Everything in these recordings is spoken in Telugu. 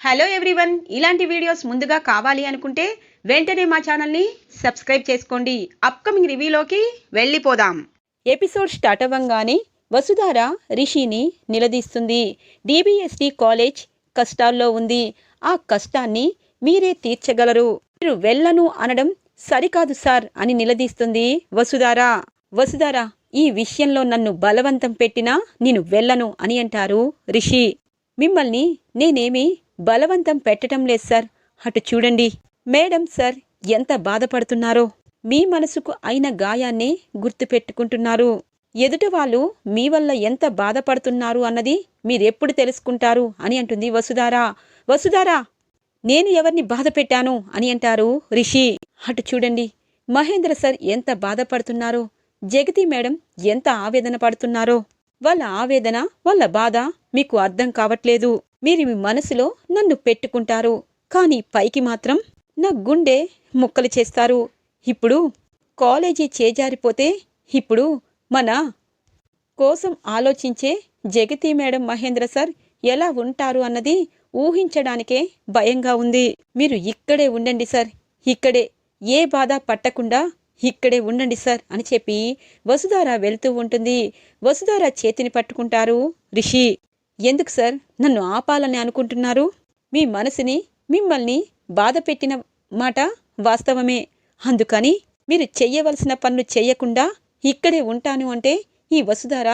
హలో ఎవ్రీవన్, ఇలాంటి వీడియోస్ ముందుగా కావాలి అనుకుంటే వెంటనే మా ఛానల్ని సబ్స్క్రైబ్ చేసుకోండి. అప్కమింగ్ రివ్యూలోకి వెళ్ళిపోదాం. ఎపిసోడ్ స్టార్ట్ అవ్వంగానే వసుధార రిషిని నిలదీస్తుంది. డిబిఎస్టి కాలేజ్ కష్టాల్లో ఉంది. ఆ కష్టాన్ని మీరే తీర్చగలరు. మీరు వెళ్ళను అనడం సరికాదు సార్ అని నిలదీస్తుంది వసుధార. వసుధార, ఈ విషయంలో నన్ను బలవంతం పెట్టినా నేను వెళ్ళను అని అంటారు రిషి. మిమ్మల్ని నేనేమీ బలవంతం పెట్టడం లేదు సార్. అటు చూడండి మేడం సార్ ఎంత బాధపడుతున్నారో. మీ మనసుకు అయిన గాయాన్నే గుర్తుపెట్టుకుంటున్నారు. ఎదుట వాళ్ళు మీ వల్ల ఎంత బాధపడుతున్నారు అన్నది మీరెప్పుడు తెలుసుకుంటారు అని అంటుంది వసుధార. వసుధార, నేను ఎవరిని బాధ పెట్టాను అని అంటారు రిషి. అటు చూడండి మహేంద్ర సార్ ఎంత బాధపడుతున్నారో, జగతి మేడం ఎంత ఆవేదన పడుతున్నారో. వాళ్ళ ఆవేదన, వాళ్ళ బాధ మీకు అర్థం కావట్లేదు. మీరు మీ మనసులో నన్ను పెట్టుకుంటారు, కానీ పైకి మాత్రం నా గుండె ముక్కలు చేస్తారు. ఇప్పుడు కాలేజీ చేజారిపోతే ఇప్పుడు మన కోసం ఆలోచించే జగతి మేడం, మహేంద్ర సార్ ఎలా ఉంటారు అన్నది ఊహించడానికే భయంగా ఉంది. మీరు ఇక్కడే ఉండండి సార్, ఇక్కడే ఏ బాధ పట్టకుండా ఇక్కడే ఉండండి సార్ అని చెప్పి వసుధార వెళ్తూ ఉంటుంది. వసుధార చేతిని పట్టుకుంటారు రిషి. ఎందుకు సార్ నన్ను ఆపాలని అనుకుంటున్నారు? మీ మనసుని మిమ్మల్ని బాధ పెట్టిన మాట వాస్తవమే. అందుకని మీరు చెయ్యవలసిన పనులు చెయ్యకుండా ఇక్కడే ఉంటాను అంటే ఈ వసుధార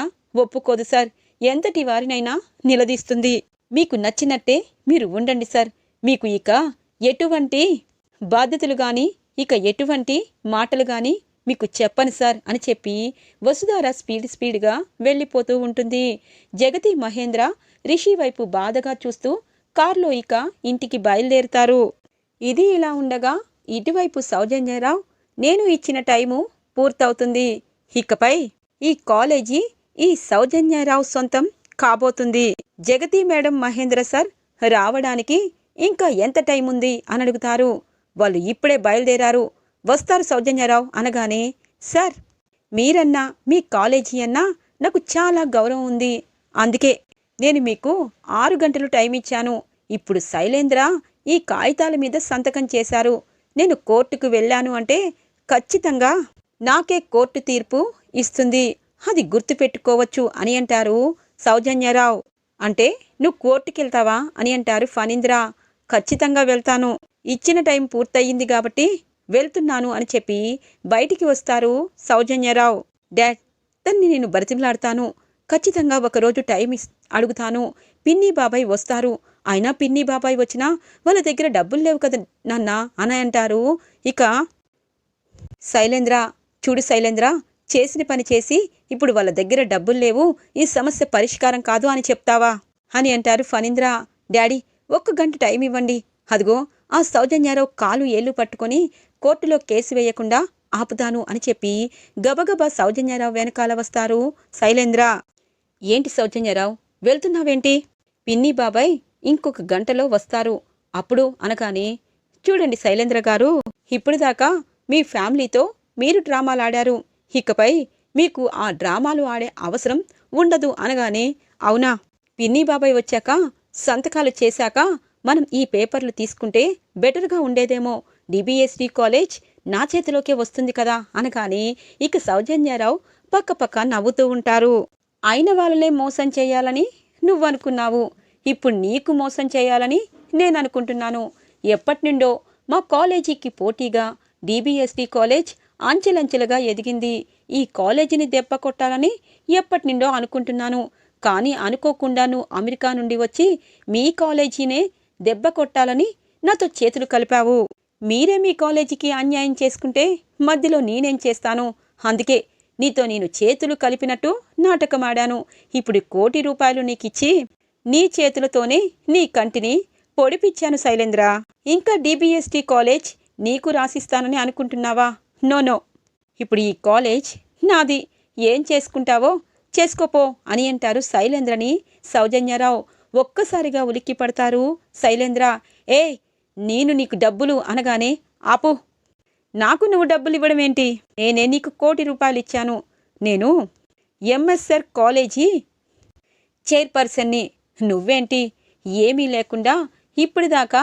ఒప్పుకోదు సార్. ఎంతటి వారినైనా నిలదీస్తుంది. మీకు నచ్చినట్టే మీరు ఉండండి సార్. మీకు ఇక ఎటువంటి బాధ్యతలు గాని, ఇక ఎటువంటి మాటలు గాని మీకు చెప్పను సార్ అని చెప్పి వసుధార స్పీడ్గా వెళ్ళిపోతూ ఉంటుంది. జగతి, మహేంద్ర రిషి వైపు బాధగా చూస్తూ కారులో ఇక ఇంటికి బయలుదేరుతారు. ఇది ఇలా ఉండగా ఇటువైపు సౌజన్యరావు, నేను ఇచ్చిన టైము పూర్తవుతుంది. ఇకపై ఈ కాలేజీ ఈ సౌజన్యరావు సొంతం కాబోతుంది. జగతి మేడం, మహేంద్ర సార్ రావడానికి ఇంకా ఎంత టైం ఉంది అని అడుగుతారు. వాళ్ళు ఇప్పుడే బయలుదేరారు, వస్తారు సౌజన్యరావు అనగానే, సార్ మీరన్నా మీ కాలేజీ అన్నా నాకు చాలా గౌరవం ఉంది. అందుకే నేను మీకు 6 గంటలు టైం ఇచ్చాను. ఇప్పుడు శైలేంద్ర ఈ కాగితాల మీద సంతకం చేశారు. నేను కోర్టుకు వెళ్ళాను అంటే ఖచ్చితంగా నాకే కోర్టు తీర్పు ఇస్తుంది. అది గుర్తుపెట్టుకోవచ్చు అని అంటారు సౌజన్యరావు. అంటే నువ్వు కోర్టుకెళ్తావా అని అంటారు ఫణీంద్ర. ఖచ్చితంగా వెళ్తాను, ఇచ్చిన టైం పూర్తయింది కాబట్టి వెళ్తున్నాను అని చెప్పి బయటికి వస్తారు సౌజన్యరావు. డాడ్, తన్ని నేను బ్రతిమలాడతాను. ఖచ్చితంగా ఒకరోజు టైం అడుగుతాను. పిన్ని బాబాయ్ వస్తారు. అయినా పిన్ని బాబాయ్ వచ్చినా వాళ్ళ దగ్గర డబ్బులు లేవు కదా నాన్న అని అంటారు. ఇక శైలేంద్ర, చూడు శైలేంద్ర, చేసిన పని చేసి ఇప్పుడు వాళ్ళ దగ్గర డబ్బులు లేవు, ఈ సమస్య పరిష్కారం కాదు అని చెప్తావా అని అంటారు ఫణీంద్ర. డాడీ, 1 గంట టైం ఇవ్వండి. అదిగో ఆ సౌజన్యరావు కాలు ఏళ్ళు పట్టుకొని కోర్టులో కేసు వేయకుండా ఆపుతాను అని చెప్పి గబగబా సౌజన్యరావు వెనకాల వస్తారు శైలేంద్ర. ఏంటి సౌజన్యరావు, వెళ్తున్నావేంటి? పిన్ని బాబాయ్ ఇంకొక గంటలో వస్తారు, అప్పుడు అనగానే, చూడండి శైలేంద్ర గారు, ఇప్పుడు దాకా మీ ఫ్యామిలీతో మీరు డ్రామాలు ఆడారు. ఇకపై మీకు ఆ డ్రామాలు ఆడే అవసరం ఉండదు అనగానే, అవునా, పిన్ని బాబాయ్ వచ్చాక సంతకాలు చేశాక మనం ఈ పేపర్లు తీసుకుంటే బెటర్గా ఉండేదేమో. డిబిఎస్టి కాలేజ్ నా చేతిలోకే వస్తుంది కదా అనగానే ఇక సౌజన్యరావు పక్కపక్క నవ్వుతూ ఉంటారు. అయిన వాళ్ళనే మోసం చేయాలని నువ్వనుకున్నావు, ఇప్పుడు నీకు మోసం చేయాలని నేననుకుంటున్నాను. ఎప్పటినుండో మా కాలేజీకి పోటీగా డిబిఎస్టి కాలేజ్ అంచెలంచెలుగా ఎదిగింది. ఈ కాలేజీని దెబ్బ కొట్టాలని ఎప్పటినుండో అనుకుంటున్నాను. కానీ అనుకోకుండా నువ్వు అమెరికా నుండి వచ్చి మీ కాలేజీనే దెబ్బ కొట్టాలని నాతో చేతులు కలిపావు. మీరే మీ కాలేజీకి అన్యాయం చేసుకుంటే మధ్యలో నేనేం చేస్తాను? అందుకే నీతో నేను చేతులు కలిపినట్టు నాటకమాడాను. ఇప్పుడు ₹1 కోటి నీకిచ్చి నీ చేతులతోనే నీ కంటిని పొడిపిచ్చాను శైలేంద్ర. ఇంకా డిబిఎస్టి కాలేజ్ నీకు రాసిస్తానని అనుకుంటున్నావా? నో, ఇప్పుడు ఈ కాలేజ్ నాది. ఏం చేసుకుంటావో చేసుకోపో అని అంటారు శైలేంద్రని సౌజన్యరావు. ఒక్కసారిగా ఉలిక్కి పడతారు శైలేంద్ర. ఏ, నేను నీకు డబ్బులు అనగానే, ఆపు, నాకు నువ్వు డబ్బులు ఇవ్వడం ఏంటి? నేనే నీకు ₹1 కోటి ఇచ్చాను. నేను ఎంఎస్ఆర్ కాలేజీ చైర్పర్సన్ని. నువ్వేంటి ఏమీ లేకుండా ఇప్పటిదాకా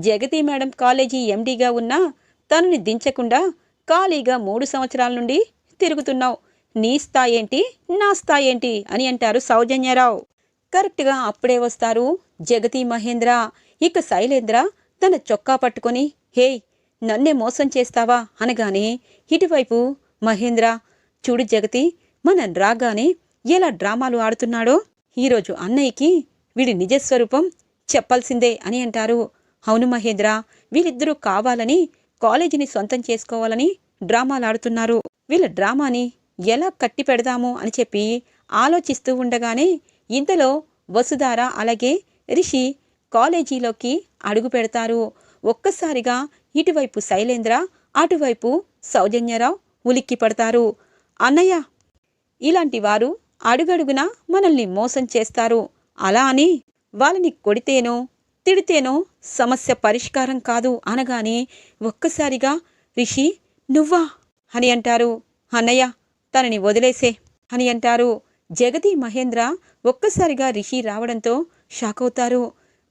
జగతి మేడం కాలేజీ ఎండీగా ఉన్నా తనని దించకుండా ఖాళీగా 3 సంవత్సరాల నుండి తిరుగుతున్నావు. నీ స్థాయేంటి, నా స్థాయేంటి అని అంటారు సౌజన్యారావు. కరెక్ట్గా అప్పుడే వస్తారు జగతి మహేంద్ర. ఇక శైలేంద్ర తన చొక్కా పట్టుకొని, హేయ్, నన్నే మోసం చేస్తావా అనగానే ఇటువైపు మహేంద్ర, చూడు జగతి, మనం రాగానే ఎలా డ్రామాలు ఆడుతున్నాడో ఈరోజు అన్నయ్యకి వీడి నిజస్వరూపం చెప్పాల్సిందే అని అంటారు. అవును మహేంద్ర, వీళ్ళిద్దరూ కావాలని కాలేజీని సొంతం చేసుకోవాలని డ్రామాలాడుతున్నారు. వీళ్ళ డ్రామాని ఎలా కట్టి పెడదాము అని చెప్పి ఆలోచిస్తూ ఉండగానే ఇంతలో వసుధార అలాగే రిషి కాలేజీలోకి అడుగు పెడతారు. ఒక్కసారిగా ఇటువైపు శైలేంద్ర, అటువైపు సౌజన్యరావు ఉలిక్కి పడతారు. అన్నయ్య, ఇలాంటి వారు అడుగడుగునా మనల్ని మోసం చేస్తారు. అలా అని వాళ్ళని కొడితేనో తిడితేనో సమస్య పరిష్కారం కాదు అనగానే ఒక్కసారిగా రిషి, నువ్వా అని అంటారు. అన్నయ్య, తనని వదిలేసే అని అంటారు. జగతి మహేంద్ర ఒక్కసారిగా రిషి రావడంతో షాక్ అవుతారు.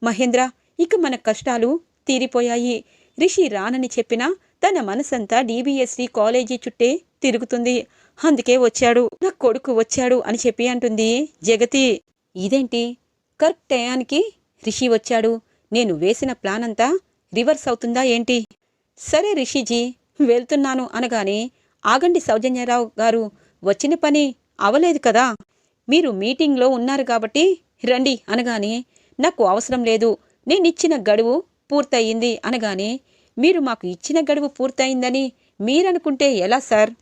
మహేంద్ర, ఇక మన కష్టాలు తీరిపోయాయి. రిషి రానని చెప్పినా తన మనసంతా డిబిఎస్సి కాలేజీ చుట్టే తిరుగుతుంది. అందుకే వచ్చాడు, నా కొడుకు వచ్చాడు అని చెప్పి అంటుంది జగతి. ఇదేంటి, కరెక్ట్ టయానికి రిషి వచ్చాడు, నేను వేసిన ప్లాన్ అంతా రివర్స్ అవుతుందా ఏంటి? సరే రిషిజీ, వెళ్తున్నాను అనగానే, ఆగండి సౌజన్యరావు గారు, వచ్చిన పని అవలేదు కదా, మీరు మీటింగ్లో ఉన్నారు కాబట్టి రండి అనగానే, నాకు అవసరం లేదు, నేనిచ్చిన గడువు పూర్తయింది అనగానే, మీరు మాకు ఇచ్చిన గడువు పూర్తయిందని మీరనుకుంటే ఎలా సార్?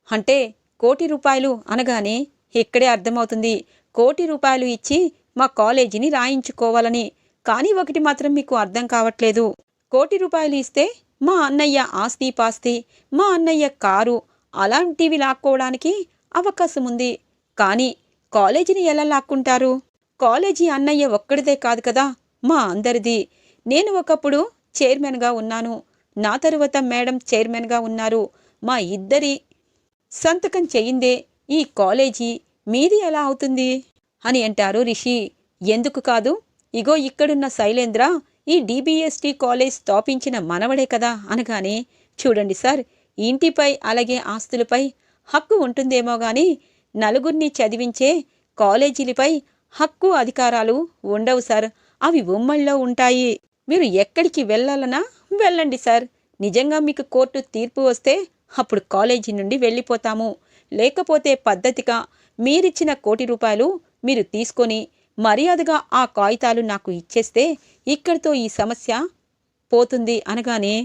అంటే ₹1,00,00,000 అనగానే ఇక్కడే అర్థమవుతుంది, ₹1,00,00,000 ఇచ్చి మా కాలేజీని రాయించుకోవాలని. కానీ ఒకటి మాత్రం మీకు అర్థం కావట్లేదు, ₹1,00,00,000 ఇస్తే మా అన్నయ్య ఆస్తి పాస్తి, మా అన్నయ్య కారు అలాంటివి లాక్కోవడానికి అవకాశం ఉంది. కానీ కాలేజీని ఎలా లాక్కుంటారు? కాలేజీ అన్నయ్య ఒక్కడిదే కాదు కదా, మా అందరిది. నేను ఒకప్పుడు చైర్మన్గా ఉన్నాను, నా తరువాత మేడం చైర్మన్గా ఉన్నారు. మా ఇద్దరి సంతకం చెయ్యిందే ఈ కాలేజీ మీది ఎలా అవుతుంది అని అంటారు రిషి. ఎందుకు కాదు, ఇగో ఇక్కడున్న శైలేంద్ర ఈ డిబిఎస్టి కాలేజ్ స్థాపించిన మనవడే కదా అనగానే, చూడండి సార్, ఇంటిపై అలాగే ఆస్తులపై హక్కు ఉంటుందేమో గాని నలుగురిని చదివించే కాలేజీలపై హక్కు అధికారాలు ఉండవు సార్, అవి ఉమ్మడిలో ఉంటాయి. మీరు ఎక్కడికి వెళ్ళాలన్నా వెళ్ళండి సార్. నిజంగా మీకు కోర్టు తీర్పు వస్తే అప్పుడు కాలేజీ నుండి వెళ్ళిపోతాము. లేకపోతే పద్ధతిగా మీరిచ్చిన ₹1,00,00,000 మీరు తీసుకొని మర్యాదగా ఆ కాగితాలు నాకు ఇచ్చేస్తే ఇక్కడితో ఈ సమస్య పోతుంది అనగానే,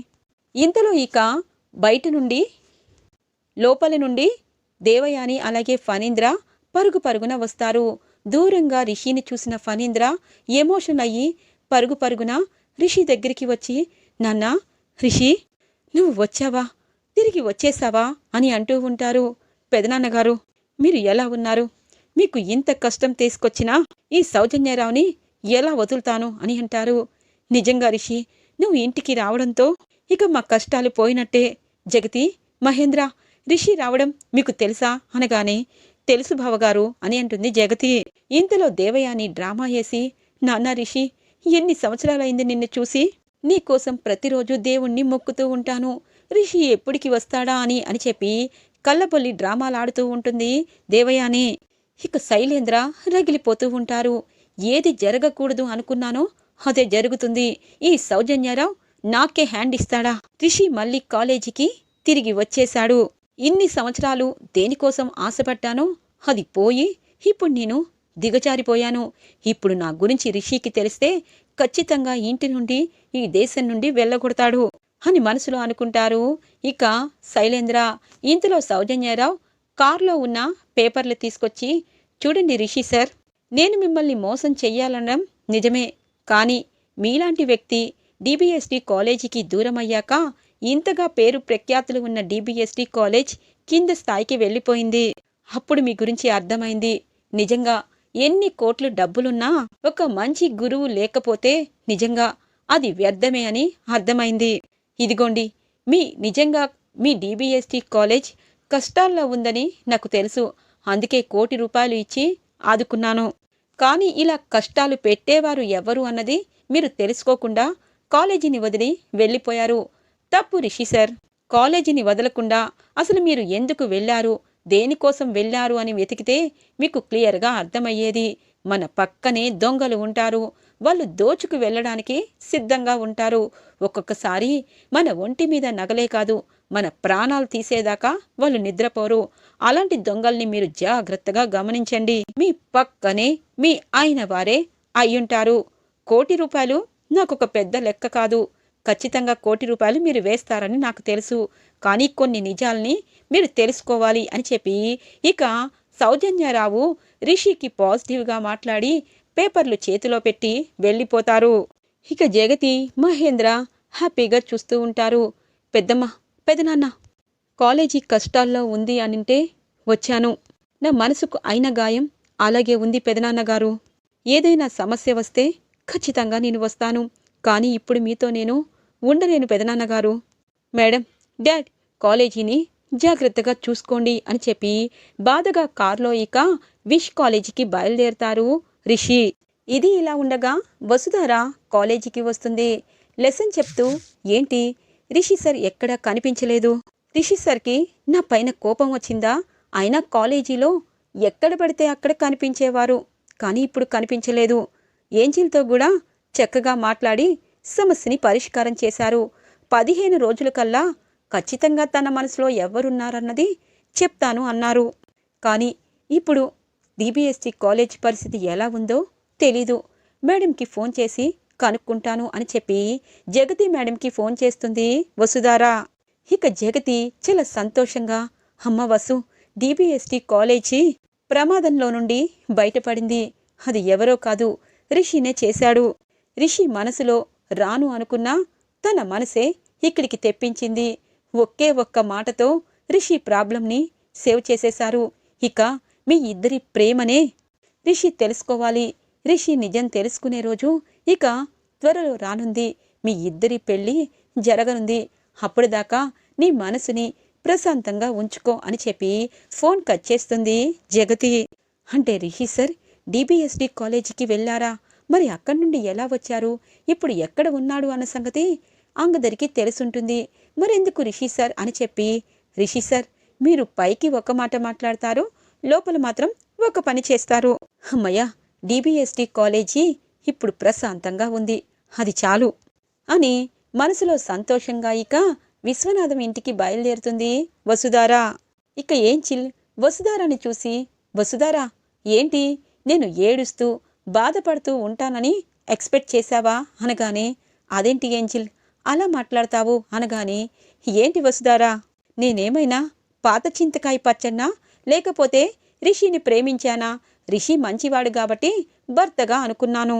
ఇంతలో ఇక బయట నుండి లోపలి నుండి దేవయాని అలాగే ఫణీంద్ర పరుగు పరుగున వస్తారు. దూరంగా రిషిని చూసిన ఫణీంద్ర ఎమోషన్ అయ్యి పరుగు పరుగున రిషి దగ్గరికి వచ్చి, నాన్నా, రిషి నువ్వు వచ్చావా, తిరిగి వచ్చేసావా అని అంటూ ఉంటారు. పెదనాన్నగారు, మీరు ఎలా ఉన్నారు? మీకు ఇంత కష్టం తీసుకొచ్చినా ఈ సౌజన్యరావుని ఎలా వదులుతాను అని అంటారు. నిజంగా రిషి, నువ్వు ఇంటికి రావడంతో ఇక మా కష్టాలు పోయినట్టే. జగతి, మహేంద్ర, రిషి రావడం మీకు తెలుసా అనగానే, తెలుసు బావగారు అని అంటుంది జగతి. ఇంతలో దేవయాని డ్రామా వేసి, నాన్న రిషి, ఎన్ని సంవత్సరాలైంది నిన్ను చూసి, నీకోసం ప్రతిరోజు దేవుణ్ణి మొక్కుతూ ఉంటాను, రిషి ఎప్పటికి వస్తాడా అని చెప్పి కళ్ళబొల్లి డ్రామాలాడుతూ ఉంటుంది దేవయాని. ఇక శైలేంద్ర రగిలిపోతూ ఉంటారు. ఏది జరగకూడదు అనుకున్నానో అదే జరుగుతుంది. ఈ సౌజన్యరావు నాకే హ్యాండ్ ఇస్తాడా? రిషి మళ్ళీ కాలేజీకి తిరిగి వచ్చేశాడు. ఇన్ని సంవత్సరాలు దేనికోసం ఆశపడ్డానో అది పోయి ఇప్పుడు నేను దిగజారిపోయాను. ఇప్పుడు నా గురించి రిషికి తెలిస్తే ఖచ్చితంగా ఇంటి నుండి ఈ దేశం నుండి వెళ్ళగొడతాడు అని మనసులో అనుకుంటారు ఇక శైలేంద్ర. ఇంతలో సౌజన్యరావు కారులో ఉన్న పేపర్లు తీసుకొచ్చి, చూడండి రిషి సార్, నేను మిమ్మల్ని మోసం చెయ్యాలనడం నిజమే, కానీ మీలాంటి వ్యక్తి డిబిఎస్టి కాలేజీకి దూరమయ్యాక ఇంతగా పేరు ప్రఖ్యాతులు ఉన్న డిబిఎస్టి కాలేజ్ కింద స్థాయికి వెళ్ళిపోయింది. అప్పుడు మీ గురించి అర్థమైంది. నిజంగా ఎన్ని కోట్లు డబ్బులున్నా ఒక మంచి గురువు లేకపోతే నిజంగా అది వ్యర్థమే అని అర్థమైంది. ఇదిగోండి, నిజంగా మీ డిబిఎస్టి కాలేజ్ కష్టాల్లో ఉందని నాకు తెలుసు, అందుకే ₹1,00,00,000 ఇచ్చి ఆదుకున్నాను. కానీ ఇలా కష్టాలు పెట్టేవారు ఎవరు అన్నది మీరు తెలుసుకోకుండా కాలేజీని వదిలి వెళ్ళిపోయారు. తప్పు రిషి సార్. కాలేజీని వదలకుండా అసలు మీరు ఎందుకు వెళ్ళారు, దేనికోసం వెళ్ళారు అని వెతికితే మీకు క్లియర్గా అర్థమయ్యేది. మన పక్కనే దొంగలు ఉంటారు. వాళ్ళు దోచుకు వెళ్ళడానికి సిద్ధంగా ఉంటారు. ఒక్కొక్కసారి మన ఒంటి మీద నగలే కాదు, మన ప్రాణాలు తీసేదాకా వాళ్ళు నిద్రపోరు. అలాంటి దొంగల్ని మీరు జాగ్రత్తగా గమనించండి. మీ పక్కనే మీ ఆయన వారే అయ్యుంటారు. ₹1,00,00,000 నాకొక పెద్ద లెక్క కాదు. ఖచ్చితంగా ₹1,00,00,000 మీరు వేస్తారని నాకు తెలుసు. కానీ కొన్ని నిజాల్ని మీరు తెలుసుకోవాలి అని చెప్పి ఇక సౌజన్యారావు రిషికి పాజిటివ్గా మాట్లాడి పేపర్లు చేతిలో పెట్టి వెళ్ళిపోతారు. ఇక జగతి, మహేంద్ర హ్యాపీగా చూస్తూ ఉంటారు. పెద్దమ్మ, పెదనాన్న, కాలేజీ కష్టాల్లో ఉంది అనింటే వచ్చాను. నా మనసుకు అయిన గాయం అలాగే ఉంది పెదనాన్నగారు. ఏదైనా సమస్య వస్తే ఖచ్చితంగా నేను వస్తాను. కానీ ఇప్పుడు మీతో నేను ఉండలేను పెదనాన్నగారు. మేడం, డాడ్, కాలేజీని జాగ్రత్తగా చూసుకోండి అని చెప్పి బాధగా కార్లో ఇక విష్ కాలేజీకి బయలుదేరతారు రిషి. ఇది ఇలా ఉండగా వసుధార కాలేజీకి వస్తుంది. లెసన్ చెప్తూ, ఏంటి రిషి సార్ ఎక్కడా కనిపించలేదు. రిషి సార్కి నా పైన కోపం వచ్చిందా? అయినా కాలేజీలో ఎక్కడ పడితే అక్కడ కనిపించేవారు, కానీ ఇప్పుడు కనిపించలేదు. ఏంజిల్తో కూడా చక్కగా మాట్లాడి సమస్యని పరిష్కారం చేశారు. 15 రోజుల కల్లా ఖచ్చితంగా తన మనసులో ఎవరున్నారన్నది చెప్తాను అన్నారు. కానీ ఇప్పుడు DBST కాలేజ్ పరిస్థితి ఎలా ఉందో తెలీదు. మేడంకి ఫోన్ చేసి కనుక్కుంటాను అని చెప్పి జగతి మేడంకి ఫోన్ చేస్తుంది వసుధార. ఇక జగతి చాలా సంతోషంగా, అమ్మ వసు, DBST కాలేజీ ప్రమాదంలో నుండి బయటపడింది. అది ఎవరో కాదు, రిషినే చేశాడు. రిషి మనసులో రాను అనుకున్నా తన మనసే ఇక్కడికి తెప్పించింది. ఒకే ఒక్క మాటతో రిషి ప్రాబ్లంని సేవ్ చేసేశారు. ఇక మీ ఇద్దరి ప్రేమనే రిషి తెలుసుకోవాలి. రిషి నిజం తెలుసుకునే రోజు ఇక త్వరలో రానుంది. మీ ఇద్దరి పెళ్ళి జరగనుంది. అప్పటిదాకా నీ మనసుని ప్రశాంతంగా ఉంచుకో అని చెప్పి ఫోన్ కట్ చేస్తుంది జగతి. అంటే రిషి సార్ DBST కాలేజీకి వెళ్ళారా? మరి అక్కడి నుండి ఎలా వచ్చారు, ఇప్పుడు ఎక్కడ ఉన్నాడు అన్న సంగతి అందరికీ తెలుసుంటుంది. మరెందుకు రిషి సార్ అని చెప్పి, రిషి సార్ మీరు పైకి ఒక మాట మాట్లాడతారు, లోపల మాత్రం ఒక పని చేస్తారు. అమ్మయ్య, DBST కాలేజీ ఇప్పుడు ప్రశాంతంగా ఉంది, అది చాలు అని మనసులో సంతోషంగా ఇక విశ్వనాథం ఇంటికి బయలుదేరుతుంది వసుధార. ఇక ఏంజిల్ వసుధారాని చూసి, వసుధారా ఏంటి, నేను ఏడుస్తూ బాధపడుతూ ఉంటానని ఎక్స్పెక్ట్ చేశావా అనగానే, అదేంటి ఏంజిల్ అలా మాట్లాడతావు అనగానే, ఏంటి వసుధారా, నేనేమైనా పాత చింతకాయ పచ్చన్నా, లేకపోతే రిషిని ప్రేమించానా? రిషి మంచివాడు కాబట్టి భర్తగా అనుకున్నాను.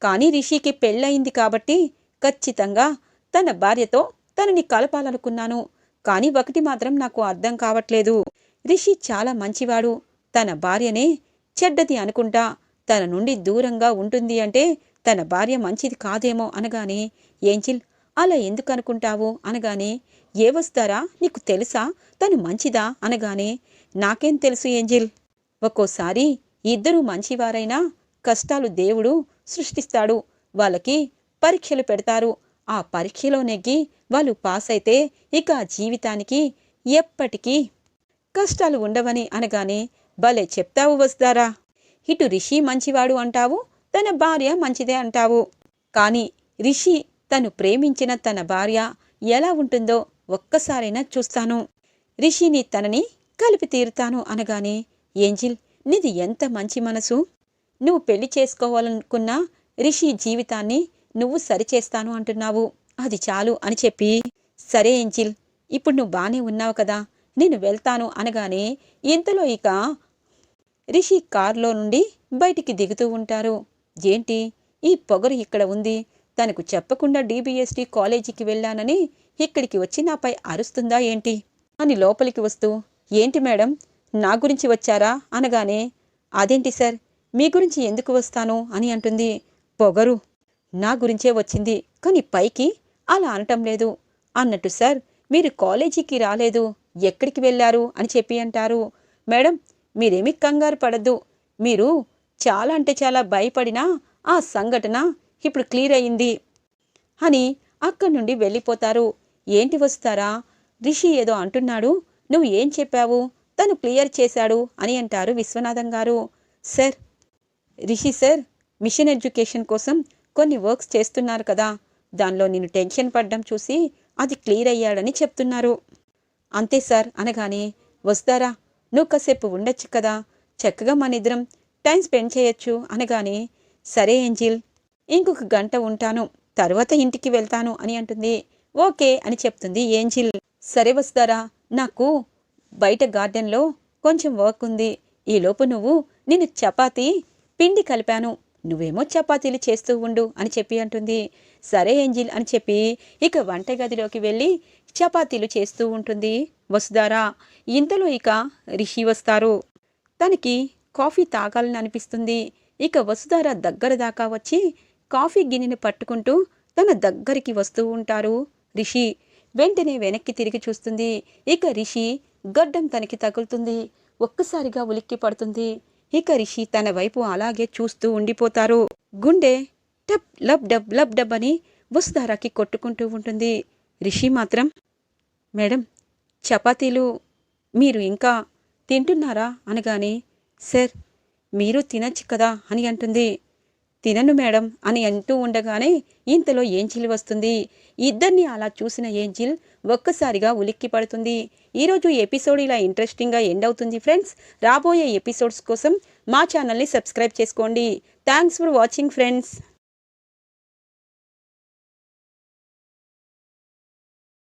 కానీ రిషికి పెళ్ళయింది కాబట్టి ఖచ్చితంగా తన భార్యతో తనని కలపాలనుకున్నాను. కానీ ఒకటి మాత్రం నాకు అర్థం కావట్లేదు. రిషి చాలా మంచివాడు. తన భార్యనే చెడ్డది అనుకుంటా తన నుండి దూరంగా ఉంటుంది అంటే తన భార్య మంచిది కాదేమో అనగానే, ఏంజిల్ అలా ఎందుకు అనుకుంటావు అనగానే, ఏ వస్తారా నీకు తెలుసా తను మంచిదా అనగానే, నాకేం తెలుసు ఏంజిల్, ఒక్కోసారి ఇద్దరూ మంచివారైనా కష్టాలు దేవుడు సృష్టిస్తాడు. వాళ్ళకి పరీక్షలు పెడతారు. ఆ పరీక్షలో నెగ్గి వాళ్ళు పాస్ అయితే ఇక జీవితానికి ఎప్పటికీ కష్టాలు ఉండవని అనగానే, భలే చెప్తావు వస్తారా, ఇటు రిషి మంచివాడు అంటావు, తన భార్య మంచిదే అంటావు. కానీ రిషి తను ప్రేమించిన తన భార్య ఎలా ఉంటుందో ఒక్కసారైనా చూస్తాను. రిషిని తనని కలిపి తీరుతాను అనగానే, ఏంజిల్ నీది ఎంత మంచి మనసు. నువ్వు పెళ్లి చేసుకోవాలనుకున్న రిషి జీవితాన్ని నువ్వు సరిచేస్తాను అంటున్నావు, అది చాలు అని చెప్పి, సరే ఏంజిల్ ఇప్పుడు నువ్వు బానే ఉన్నావు కదా, నేను వెళ్తాను అనగానే, ఇంతలో ఇక రిషి కారులో నుండి బయటికి దిగుతూ ఉంటారు. ఏంటి ఈ పొగరు ఇక్కడ ఉంది, తనకు చెప్పకుండా DBST కాలేజీకి వెళ్ళానని ఇక్కడికి వచ్చి నాపై అరుస్తుందా ఏంటి అని లోపలికి వస్తూ, ఏంటి మేడం నా గురించి వచ్చారా అనగానే, అదేంటి సార్ మీ గురించి ఎందుకు వస్తాను అని అంటుంది. పొగరు నా గురించే వచ్చింది, కానీ పైకి అలా అనటం లేదు. అన్నట్టు సార్ మీరు కాలేజీకి రాలేదు, ఎక్కడికి వెళ్ళారు అని చెప్పి అంటారు. మేడం మీరేమీ కంగారు పడద్దు, మీరు చాలా అంటే చాలా భయపడినా ఆ సంఘటన ఇప్పుడు క్లియర్ అయింది అని అక్కడి నుండి వెళ్ళిపోతారు. ఏంటి వస్తారా, రిషి ఏదో అంటున్నాడు, నువ్వు ఏం చెప్పావు, తను క్లియర్ చేశాడు అని అంటారు విశ్వనాథం గారు. Sir, Rishi sir machine education కోసం కొన్ని వర్క్స్ చేస్తున్నారు కదా, దానిలో నేను టెన్షన్ పడ్డం చూసి అది క్లియర్ అయ్యాడని చెప్తున్నారు. అంతే సార్ అనగానే, వస్తారా నువ్వు కాసేపు ఉండొచ్చు కదా, చక్కగా మన ఇద్దరం టైం స్పెండ్ చేయొచ్చు అనగానే, సరే ఏంజిల్, ఇంకొక గంట ఉంటాను, తర్వాత ఇంటికి వెళ్తాను అని అంటుంది. ఓకే అని చెప్తుంది ఏంజిల్. సరే వస్తారా, నాకు బయట గార్డెన్లో కొంచెం వర్క్ ఉంది, ఈలోపు నేను చపాతీ పిండి కలిపాను, నువ్వేమో చపాతీలు చేస్తూ ఉండు అని చెప్పి అంటుంది. సరే ఏంజిల్ అని చెప్పి ఇక వంటగదిలోకి వెళ్ళి చపాతీలు చేస్తూ ఉంటుంది వసుధార. ఇంతలో ఇక రిషి వస్తారు. తనకి కాఫీ తాగాలని అనిపిస్తుంది. ఇక వసుధార దగ్గర దాకా వచ్చి కాఫీ గిన్నెని పట్టుకుంటూ తన దగ్గరికి వస్తూ ఉంటారు రిషి. వెంటనే వెనక్కి తిరిగి చూస్తుంది. ఇక రిషి గడ్డం తనకి తగులుతుంది. ఒక్కసారిగా ఉలిక్కి పడుతుంది. ఇక రిషి తన వైపు అలాగే చూస్తూ ఉండిపోతారు. గుండె టప్ లబ్ డబ్ లబ్ డబ్ అని వసుధారకి కొట్టుకుంటూ ఉంటుంది. రిషి మాత్రం, మేడం చపాతీలు మీరు ఇంకా తింటున్నారా అనగానే, సార్ మీరు తినచ్చు కదా అని అంటుంది. తినను మేడం అని అంటూ ఉండగానే ఇంతలో ఏంజిల్ వస్తుంది. ఇద్దరిని అలా చూసిన ఏంజిల్ ఒక్కసారిగా ఉలిక్కి పడుతుంది. ఈరోజు ఎపిసోడ్ ఇలా ఇంట్రెస్టింగ్గా ఎండ్ అవుతుంది ఫ్రెండ్స్. రాబోయే ఎపిసోడ్స్ కోసం మా ఛానల్ని సబ్స్క్రైబ్ చేసుకోండి. Thanks for watching friends.